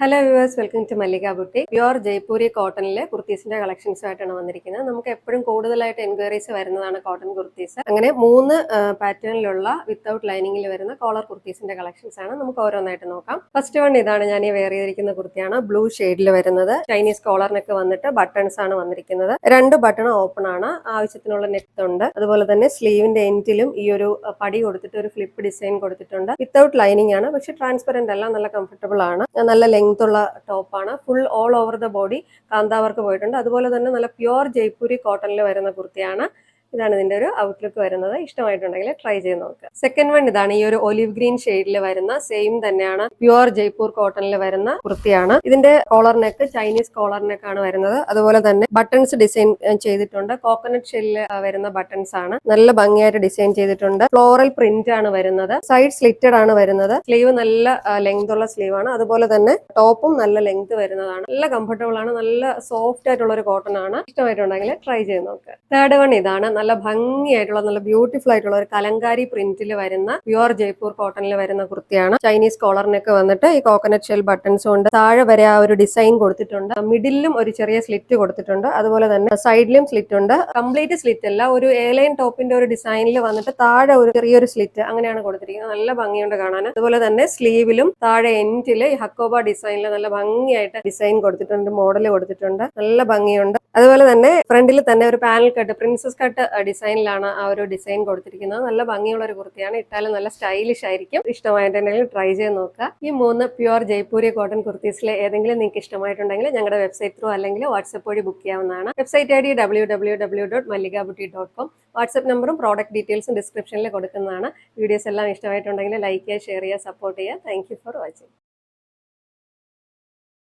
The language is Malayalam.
Hello viewers, welcome to Mallika Boutique. Pure Jaipuri കോട്ടണിലെ കുർത്തീസിന്റെ കളക്ഷൻസ് ആയിട്ടാണ് വന്നിരിക്കുന്നത്. നമുക്ക് എപ്പോഴും കൂടുതലായിട്ട് എൻക്വയറീസ് വരുന്നതാണ് കോട്ടൺ കുർത്തീസ്. അങ്ങനെ 3 പാറ്റേണിലുള്ള വിത്തൗട്ട് ലൈനിങ്ങിൽ വരുന്ന കോളർ കുർത്തീസിന്റെ കളക്ഷൻസ് ആണ്. നമുക്ക് ഓരോന്നായിട്ട് നോക്കാം. ഫസ്റ്റ് വൺ ഇതാണ്. ഞാൻ ഈ വെയർ ചെയ്തിരിക്കുന്ന കുർത്തിയാണ്. ബ്ലൂ ഷെയ്ഡിൽ വരുന്നത്. ചൈനീസ് കോളറിനൊക്കെ വന്നിട്ട് ബട്ടൺസ് ആണ് വന്നിരിക്കുന്നത്. 2 ബട്ടൺ ഓപ്പൺ ആണ്. ആവശ്യത്തിനുള്ള നെറ്റ് ഉണ്ട്. അതുപോലെ തന്നെ സ്ലീവിന്റെ എൻഡിലും ഈ ഒരു പടി കൊടുത്തിട്ട് ഒരു ഫ്ലിപ്പ് ഡിസൈൻ കൊടുത്തിട്ടുണ്ട്. വിത്തൗട്ട് ലൈനിങ് ആണ്, പക്ഷെ ട്രാൻസ്പെറന്റ് അല്ല, നല്ല കംഫർട്ടബിൾ ആണ്. നല്ല ലെങ്ത് ഉള്ള ടോപ്പാണ്. Full all over the body kantha work പോയിട്ടുണ്ട്. അതുപോലെ തന്നെ നല്ല പ്യുവർ ജയ്പൂരി കോട്ടണിൽ വരുന്ന കുർത്തിയാണ്. ഇതാണ് ഇതിന്റെ ഒരു ഔട്ട്ലുക്ക് വരുന്നത്. ഇഷ്ടമായിട്ടുണ്ടെങ്കിൽ ട്രൈ ചെയ്ത് നോക്കുക. സെക്കൻഡ് വൺ ഇതാണ്. ഈ ഒരു ഒലിവ് ഗ്രീൻ ഷെയ്ഡിൽ വരുന്ന സെയിം തന്നെയാണ്, പ്യുവർ ജയ്പൂർ കോട്ടണിൽ വരുന്ന കുർത്തിയാണ്. ഇതിന്റെ collar neck Chinese collar neck ആണ് വരുന്നത്. അതുപോലെ തന്നെ ബട്ടൺസ് ഡിസൈൻ ചെയ്തിട്ടുണ്ട്. കോക്കനട്ട് ഷെല്ലിൽ വരുന്ന ബട്ടൺസ് ആണ്. നല്ല ഭംഗിയായിട്ട് ഡിസൈൻ ചെയ്തിട്ടുണ്ട്. ഫ്ലോറൽ പ്രിന്റ് ആണ് വരുന്നത്. സൈഡ് സ്ലിറ്റഡ് ആണ് വരുന്നത്. സ്ലീവ് നല്ല ലെങ്ത് ഉള്ള സ്ലീവ് ആണ്. അതുപോലെ തന്നെ ടോപ്പും നല്ല ലെങ്ത് വരുന്നതാണ്. നല്ല കംഫർട്ടബിൾ ആണ്. നല്ല സോഫ്റ്റ് ആയിട്ടുള്ള ഒരു കോട്ടൺ ആണ്. ഇഷ്ടമായിട്ടുണ്ടെങ്കിൽ ട്രൈ ചെയ്ത് നോക്കുക. തേർഡ് വൺ ഇതാണ്. നല്ല ഭംഗിയായിട്ടുള്ള നല്ല ബ്യൂട്ടിഫുൾ ആയിട്ടുള്ള ഒരു കലങ്കാരി പ്രിന്റിൽ വരുന്ന പ്യുവർ ജയ്പൂർ കോട്ടണിൽ വരുന്ന കുർത്തിയാണ്. ചൈനീസ് കോളറിനൊക്കെ വന്നിട്ട് ഈ കോക്കനട്ട് ഷെൽ ബട്ടൺസ് കൊണ്ട് താഴെ വരെ ആ ഒരു ഡിസൈൻ കൊടുത്തിട്ടുണ്ട്. മിഡിലും ഒരു ചെറിയ സ്ലിറ്റ് കൊടുത്തിട്ടുണ്ട്. അതുപോലെ തന്നെ സൈഡിലും സ്ലിറ്റ് ഉണ്ട്. കംപ്ലീറ്റ് സ്ലിറ്റ് അല്ല, ഒരു എയർലൈൻ ടോപ്പിന്റെ ഒരു ഡിസൈനിൽ വന്നിട്ട് താഴെ ഒരു ചെറിയൊരു സ്ലിറ്റ് അങ്ങനെയാണ് കൊടുത്തിരിക്കുന്നത്. നല്ല ഭംഗിയുണ്ട് കാണാൻ. അതുപോലെ തന്നെ സ്ലീവിലും താഴെ എൻഡില് ഹക്കോബ ഡിസൈനിൽ നല്ല ഭംഗിയായിട്ട് ഡിസൈൻ കൊടുത്തിട്ടുണ്ട്. മോഡൽ കൊടുത്തിട്ടുണ്ട്. നല്ല ഭംഗിയുണ്ട്. അതുപോലെ തന്നെ ഫ്രണ്ടിൽ തന്നെ ഒരു പാനൽ കട്ട്, പ്രിൻസസ് കട്ട് ഡിസൈനിലാണ് ആ ഒരു ഡിസൈൻ കൊടുത്തിരിക്കുന്നത്. നല്ല ഭംഗിയുള്ള ഒരു കുർത്തിയാണ്. ഇട്ടാലും നല്ല സ്റ്റൈലിഷ് ആയിരിക്കും. ഇഷ്ടമായിട്ടുണ്ടെങ്കിൽ ട്രൈ ചെയ്ത് നോക്കുക. ഈ 3 പ്യുവർ ജയ്പൂരി കോട്ടൺ കുർത്തീസിലെ ഏതെങ്കിലും നിങ്ങൾക്ക് ഇഷ്ടമായിട്ടുണ്ടെങ്കിൽ ഞങ്ങളുടെ വെബ്സൈറ്റ് ത്രൂ അല്ലെങ്കിൽ വാട്സ്ആപ്പ് വഴി ബുക്ക് ചെയ്യാവുന്നതാണ്. Website I D www.malligabutti.com. WhatsApp നമ്പറും പ്രോഡക്റ്റ് ഡീറ്റെയിൽസും ഡിസ്ക്രിപ്ഷനിൽ കൊടുക്കുന്നതാണ്. വീഡിയോസ് എല്ലാം ഇഷ്ടമായിട്ടുണ്ടെങ്കിൽ ലൈക്ക് ചെയ്യുക, ഷെയർ ചെയ്യുക, സപ്പോർട്ട് ചെയ്യുക. Thank you for watching.